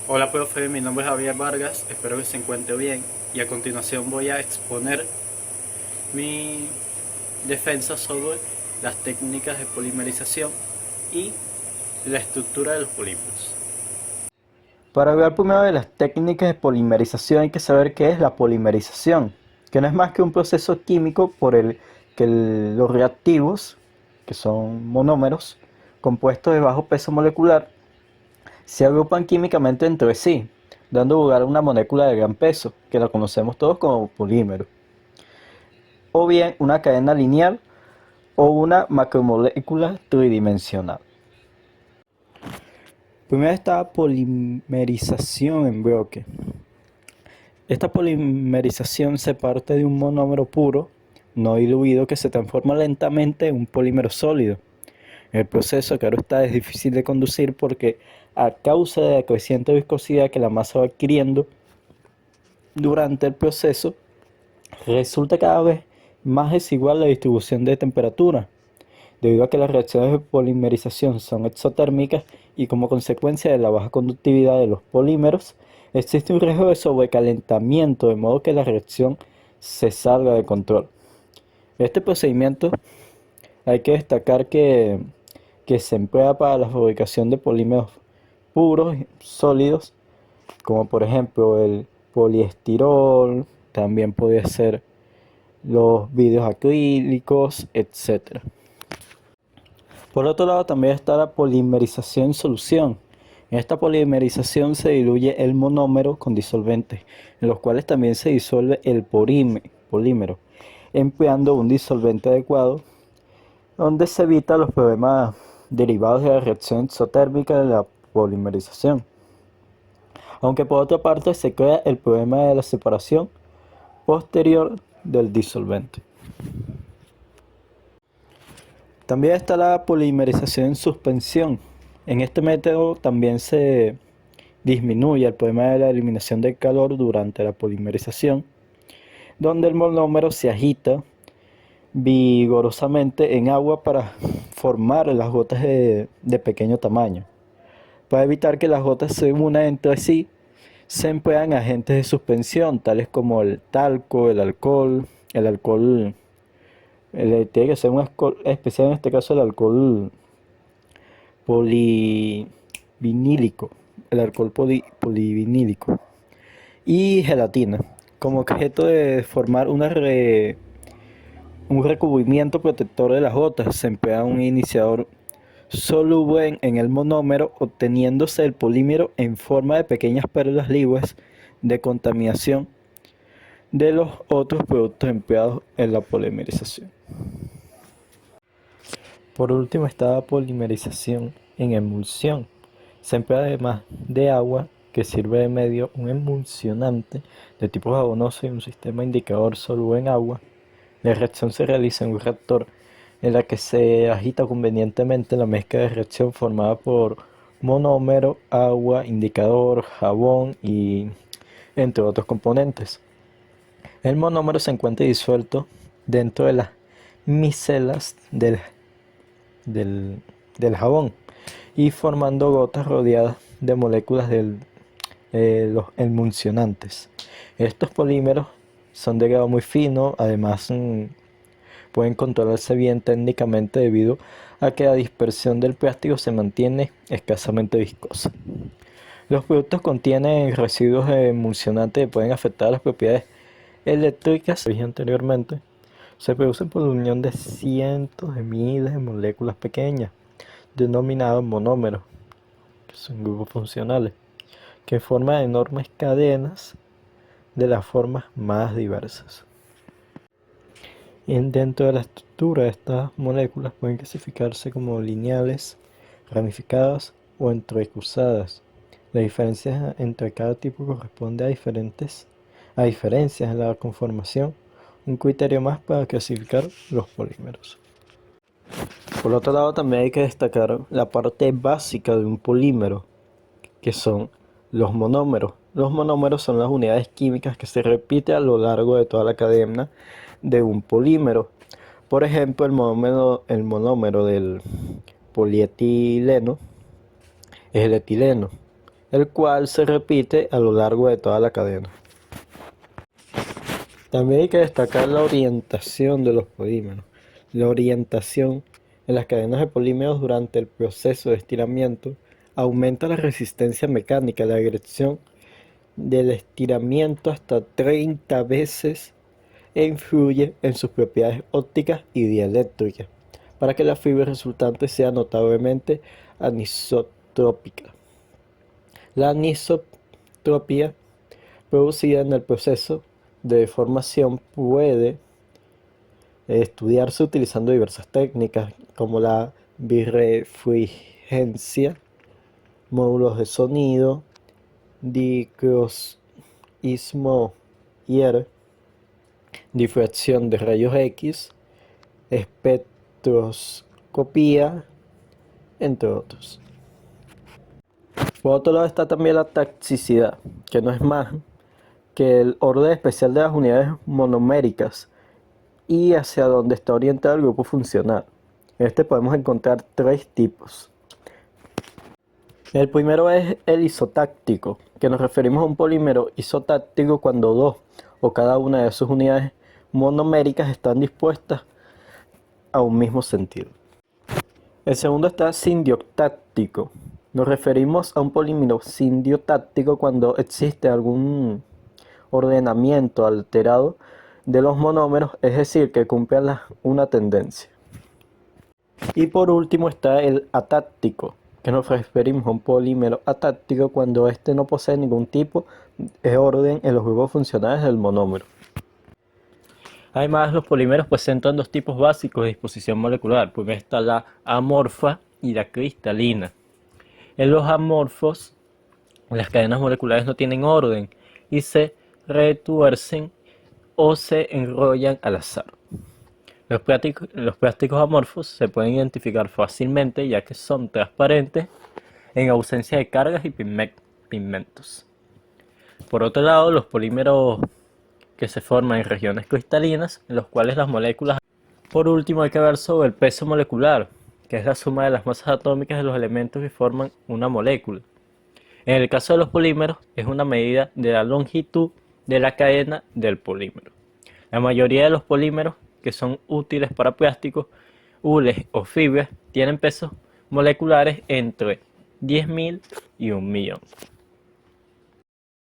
Hola profe, mi nombre es Javier Vargas, espero que se encuentre bien y a continuación voy a exponer mi defensa sobre las técnicas de polimerización y la estructura de los polímeros. Para hablar primero de las técnicas de polimerización hay que saber qué es la polimerización, que no es más que un proceso químico por el que los reactivos, que son monómeros, compuestos de bajo peso molecular, se agrupan químicamente entre sí, dando lugar a una molécula de gran peso, que la conocemos todos como polímero, o bien una cadena lineal o una macromolécula tridimensional. Primero está polimerización en bloque. Esta polimerización se parte de un monómero puro, no diluido, que se transforma lentamente en un polímero sólido. El proceso, claro está, es difícil de conducir porque a causa de la creciente viscosidad que la masa va adquiriendo durante el proceso, resulta cada vez más desigual la distribución de temperatura, debido a que las reacciones de polimerización son exotérmicas y como consecuencia de la baja conductividad de los polímeros, existe un riesgo de sobrecalentamiento, de modo que la reacción se salga de control. Este procedimiento hay que destacar que se emplea para la fabricación de polímeros puros, sólidos, como por ejemplo el poliestirol, también puede ser los vidrios acrílicos, etc. Por otro lado, también está la polimerización en solución. En esta polimerización se diluye el monómero con disolventes, en los cuales también se disuelve el polímero, empleando un disolvente adecuado, donde se evita los problemas derivados de la reacción exotérmica de la polimerización. Aunque por otra parte se crea el problema de la separación posterior del disolvente. También está la polimerización en suspensión. En este método también se disminuye el problema de la eliminación del calor durante la polimerización, donde el monómero se agita vigorosamente en agua para formar las gotas de pequeño tamaño. Para evitar que las gotas se unan entre sí, se emplean agentes de suspensión, tales como el talco, el alcohol, tiene que ser un alcohol especial, en este caso el alcohol polivinílico, el alcohol polivinílico y gelatina, como objeto de formar un recubrimiento protector de las gotas. Se emplea un iniciador soluble en el monómero, obteniéndose el polímero en forma de pequeñas pérdidas libres de contaminación de los otros productos empleados en la polimerización. Por último está la polimerización en emulsión. Se emplea además de agua, que sirve de medio, un emulsionante de tipo jabonoso y un sistema indicador soluble en agua. La reacción se realiza en un reactor en la que se agita convenientemente la mezcla de reacción formada por monómero, agua, indicador, jabón y entre otros componentes. El monómero se encuentra disuelto dentro de las micelas del, del jabón y formando gotas rodeadas de moléculas de los emulsionantes. Estos polímeros son de grado muy fino, además pueden controlarse bien técnicamente debido a que la dispersión del plástico se mantiene escasamente viscosa. Los productos contienen residuos de emulsionantes que pueden afectar las propiedades eléctricas, como dije anteriormente. Se producen por la unión de cientos de miles de moléculas pequeñas, denominados monómeros, que son grupos funcionales, que forman enormes cadenas de las formas más diversas. Dentro de la estructura de estas moléculas pueden clasificarse como lineales, ramificadas o entrecruzadas. La diferencia entre cada tipo corresponde a diferencias en la conformación, un criterio más para clasificar los polímeros. Por otro lado, también hay que destacar la parte básica de un polímero, que son los monómeros. Los monómeros son las unidades químicas que se repiten a lo largo de toda la cadena de un polímero. Por ejemplo, el monómero del polietileno es el etileno. el cual se repite a lo largo de toda la cadena. También hay que destacar la orientación de los polímeros. La orientación en las cadenas de polímeros durante el proceso de estiramiento aumenta la resistencia mecánica, la dirección del estiramiento hasta 30 veces e influye en sus propiedades ópticas y dieléctricas, para que la fibra resultante sea notablemente anisotrópica. La anisotropía producida en el proceso de deformación puede estudiarse utilizando diversas técnicas como la birrefringencia, módulos de sonido, dicrosismo IR, difracción de rayos X, espectroscopía, entre otros. Por otro lado está también la taxicidad, que no es más que el orden especial de las unidades monoméricas y hacia donde está orientado el grupo funcional. En este podemos encontrar tres tipos. El primero es el isotáctico, que nos referimos a un polímero isotáctico cuando dos o cada una de sus unidades monoméricas están dispuestas a un mismo sentido. El segundo está sindiotáctico. Nos referimos a un polímero sindiotáctico cuando existe algún ordenamiento alterado de los monómeros, es decir, que cumplen una tendencia. Y por último está el atáctico, que nos referimos a un polímero atáctico cuando éste no posee ningún tipo de orden en los grupos funcionales del monómero. Además, los polímeros presentan dos tipos básicos de disposición molecular. Primero está la amorfa y la cristalina. En los amorfos, las cadenas moleculares no tienen orden y se retuercen o se enrollan al azar. Los plásticos amorfos se pueden identificar fácilmente ya que son transparentes en ausencia de cargas y pigmentos. Por otro lado, los polímeros que se forman en regiones cristalinas, en los cuales las moléculas... Por último, hay que ver sobre el peso molecular, que es la suma de las masas atómicas de los elementos que forman una molécula. En el caso de los polímeros, es una medida de la longitud de la cadena del polímero. La mayoría de los polímeros que son útiles para plásticos, hules o fibras, tienen pesos moleculares entre 10.000 y 1.000.000.